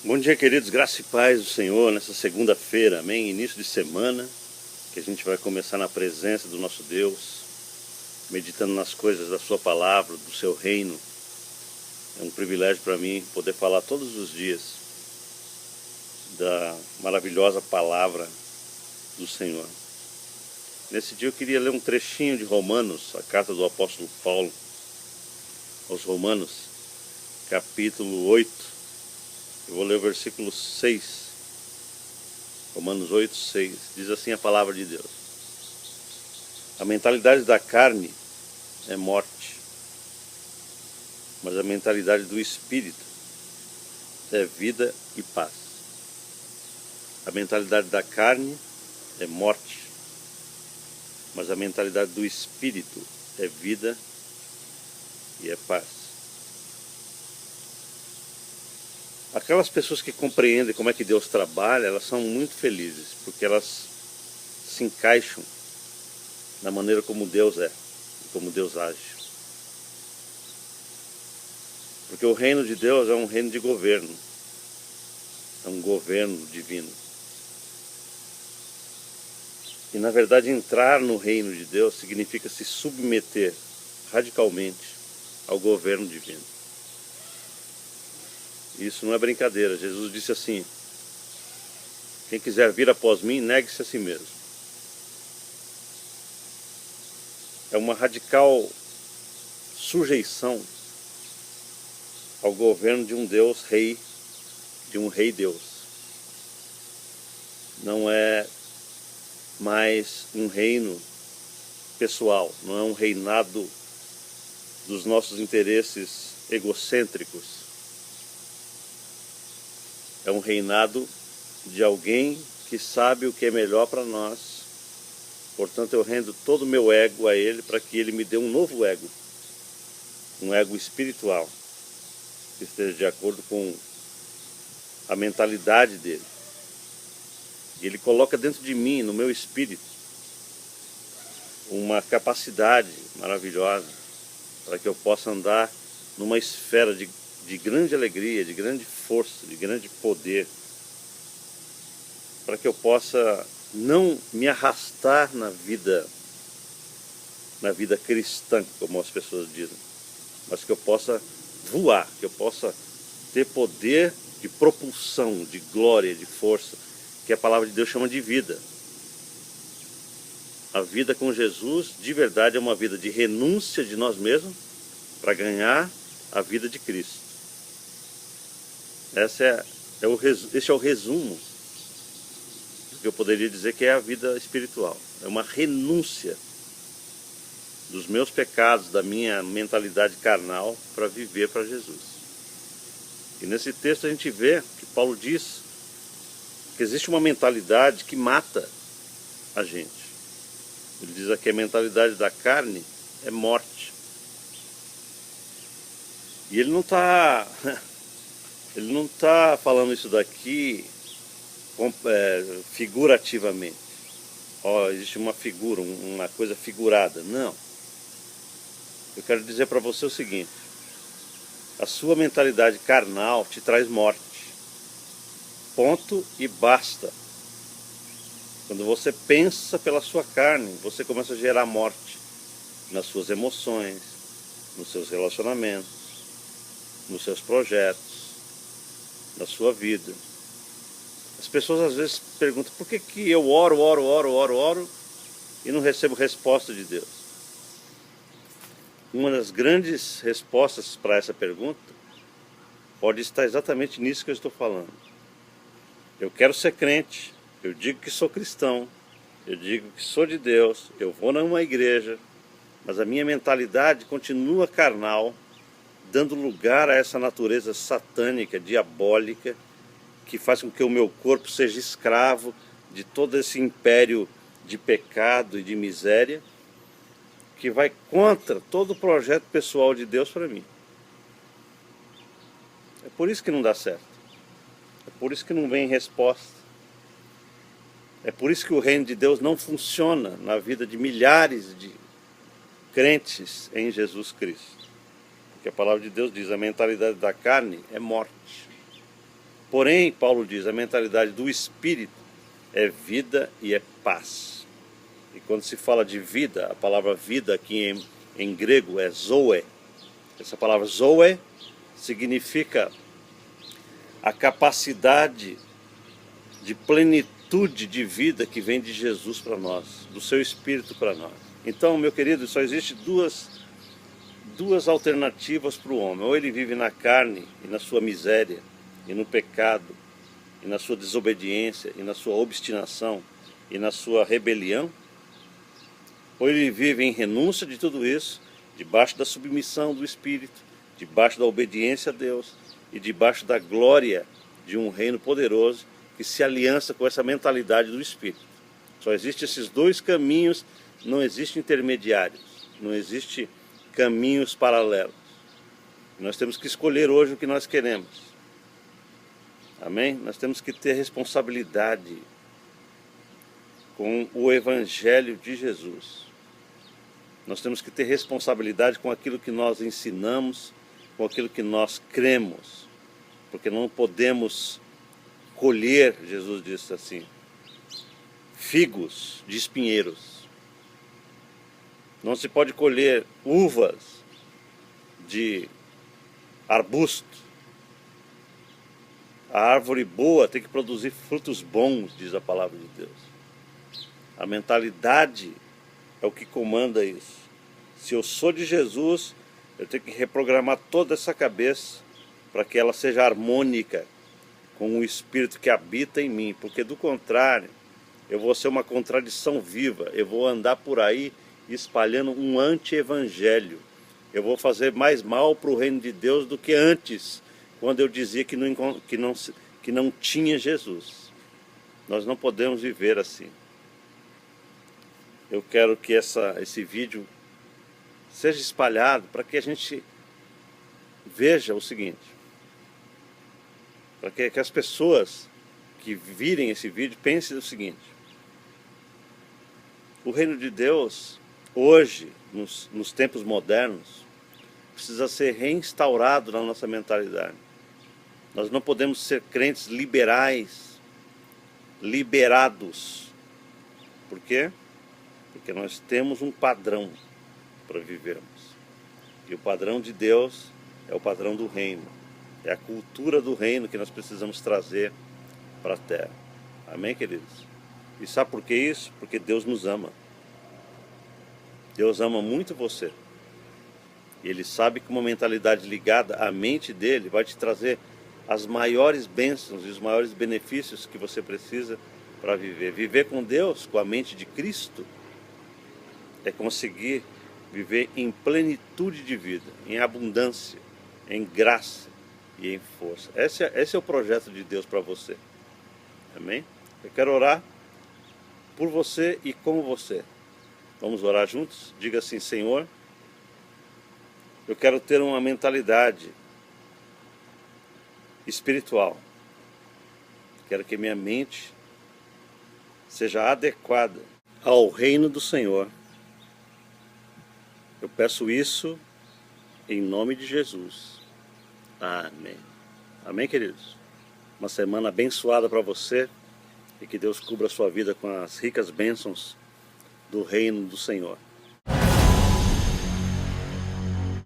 Bom dia, queridos, graça e paz do Senhor nessa segunda-feira, amém? Início de semana, que a gente vai começar na presença do nosso Deus, meditando nas coisas da sua palavra, do seu reino. É um privilégio para mim poder falar todos os dias da maravilhosa palavra do Senhor. Nesse dia eu queria ler um trechinho de Romanos, a carta do apóstolo Paulo aos Romanos, capítulo 8. Eu vou ler o versículo 6, Romanos 8, 6, diz assim a palavra de Deus: a mentalidade da carne é morte, mas a mentalidade do Espírito é vida e paz. A mentalidade da carne é morte, mas a mentalidade do Espírito é vida e é paz. Aquelas pessoas que compreendem como é que Deus trabalha, elas são muito felizes, porque elas se encaixam na maneira como Deus é, como Deus age. Porque o reino de Deus é um reino de governo, é um governo divino. E na verdade entrar no reino de Deus significa se submeter radicalmente ao governo divino. Isso não é brincadeira. Jesus disse assim: quem quiser vir após mim, negue-se a si mesmo. É uma radical sujeição ao governo de um Deus rei, de um rei Deus. Não é mais um reino pessoal, não é um reinado dos nossos interesses egocêntricos. É um reinado de alguém que sabe o que é melhor para nós. Portanto, eu rendo todo o meu ego a Ele para que Ele me dê um novo ego. Um ego espiritual, que esteja de acordo com a mentalidade dele. E Ele coloca dentro de mim, no meu espírito, uma capacidade maravilhosa para que eu possa andar numa esfera de grande alegria, de grande força, de grande poder, para que eu possa não me arrastar na vida cristã, como as pessoas dizem, mas que eu possa voar, que eu possa ter poder de propulsão, de glória, de força, que a palavra de Deus chama de vida. A vida com Jesus, de verdade, é uma vida de renúncia de nós mesmos para ganhar a vida de Cristo. Esse é o resumo do que eu poderia dizer que é a vida espiritual. É uma renúncia dos meus pecados, da minha mentalidade carnal, para viver para Jesus. E nesse texto a gente vê que Paulo diz que existe uma mentalidade que mata a gente. Ele diz aqui: a mentalidade da carne é morte. E ele não está falando isso daqui figurativamente. Existe uma figura, uma coisa figurada. Não. Eu quero dizer para você o seguinte: a sua mentalidade carnal te traz morte. Ponto e basta. Quando você pensa pela sua carne, você começa a gerar morte nas suas emoções, nos seus relacionamentos, nos seus projetos, na sua vida. As pessoas às vezes perguntam: por que eu oro e não recebo resposta de Deus? Uma das grandes respostas para essa pergunta pode estar exatamente nisso que eu estou falando. Eu quero ser crente, eu digo que sou cristão, eu digo que sou de Deus, eu vou numa igreja, mas a minha mentalidade continua carnal, dando lugar a essa natureza satânica, diabólica, que faz com que o meu corpo seja escravo de todo esse império de pecado e de miséria, que vai contra todo o projeto pessoal de Deus para mim. É por isso que não dá certo. É por isso que não vem resposta. É por isso que o reino de Deus não funciona na vida de milhares de crentes em Jesus Cristo. Porque a palavra de Deus diz: a mentalidade da carne é morte. Porém, Paulo diz, a mentalidade do Espírito é vida e é paz. E quando se fala de vida, a palavra vida aqui em grego é zoe. Essa palavra zoe significa a capacidade de plenitude de vida que vem de Jesus para nós, do seu Espírito para nós. Então, meu querido, só existe duas alternativas para o homem. Ou ele vive na carne e na sua miséria, e no pecado, e na sua desobediência, e na sua obstinação, e na sua rebelião. Ou ele vive em renúncia de tudo isso, debaixo da submissão do Espírito, debaixo da obediência a Deus e debaixo da glória de um reino poderoso que se aliança com essa mentalidade do Espírito. Só existem esses dois caminhos, não existem intermediários, não existem caminhos paralelos. Nós temos que escolher hoje o que nós queremos. Amém? Nós temos que ter responsabilidade com o Evangelho de Jesus. Nós temos que ter responsabilidade com aquilo que nós ensinamos, com aquilo que nós cremos, porque não podemos colher, Jesus disse assim, figos de espinheiros. Não se pode colher uvas de arbusto. A árvore boa tem que produzir frutos bons, diz a palavra de Deus. A mentalidade é o que comanda isso. Se eu sou de Jesus, eu tenho que reprogramar toda essa cabeça para que ela seja harmônica com o Espírito que habita em mim, porque do contrário, eu vou ser uma contradição viva, eu vou andar por aí espalhando um anti-evangelho. Eu vou fazer mais mal para o reino de Deus do que antes, quando eu dizia que não tinha Jesus. Nós não podemos viver assim. Eu quero que esse vídeo seja espalhado para que a gente veja o seguinte, para que as pessoas que virem esse vídeo pensem o seguinte: o reino de Deus, hoje, nos tempos modernos, precisa ser reinstaurado na nossa mentalidade. Nós não podemos ser crentes liberais, liberados. Por quê? Porque nós temos um padrão para vivermos. E o padrão de Deus é o padrão do reino. É a cultura do reino que nós precisamos trazer para a terra. Amém, queridos? E sabe por que isso? Porque Deus nos ama. Deus ama muito você. E Ele sabe que uma mentalidade ligada à mente dele vai te trazer as maiores bênçãos e os maiores benefícios que você precisa para viver. Viver com Deus, com a mente de Cristo, é conseguir viver em plenitude de vida, em abundância, em graça e em força. Esse é o projeto de Deus para você. Amém? Eu quero orar por você e com você. Vamos orar juntos? Diga assim: Senhor, eu quero ter uma mentalidade espiritual. Quero que minha mente seja adequada ao reino do Senhor. Eu peço isso em nome de Jesus. Amém. Amém, queridos? Uma semana abençoada para você e que Deus cubra a sua vida com as ricas bênçãos do reino do Senhor.